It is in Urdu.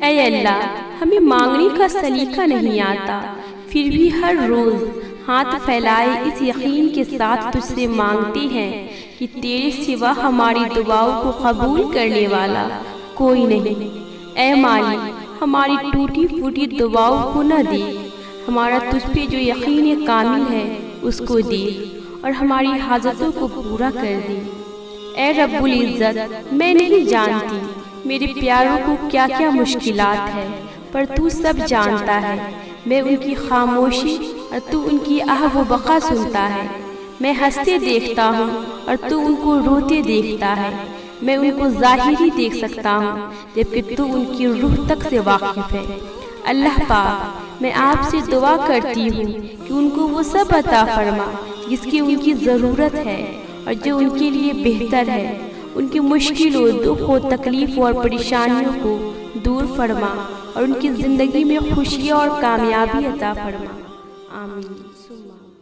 اے اللہ، ہمیں مانگنے کا سلیقہ نہیں آتا، پھر بھی ہر روز ہاتھ پھیلائے اس یقین کے ساتھ تجھ سے مانگتے ہیں کہ تیرے سوا ہماری دعاؤں کو قبول کرنے والا کوئی نہیں۔ اے مالک، ہماری ٹوٹی پھوٹی دعاؤں کو نہ دے، ہمارا تجھ پہ جو یقین کامل ہے اس کو دے اور ہماری حاجتوں کو پورا کر دے۔ اے رب العزت، میں نہیں جانتی میرے پیاروں کو کیا کیا مشکلات ہے، پر تو سب جانتا ہے۔ میں ان کی خاموشی اور تو ان کی آہ و بقا سنتا ہے۔ میں ہنستے دیکھتا ہوں اور تو ان کو روتے دیکھتا ہے۔ میں ان کو ظاہری دیکھ سکتا ہوں جبکہ تو ان کی روح تک سے واقف ہے۔ اللہ پاک، میں آپ سے دعا کرتی ہوں کہ ان کو وہ سب عطا فرما جس کی ان کی ضرورت ہے اور جو ان کے لیے بہتر ہے۔ ان کی مشکلوں، دکھ و تکلیف اور پریشانیوں کو دور فرما اور ان کی زندگی میں خوشیاں اور کامیابی عطا فرما۔ آمین۔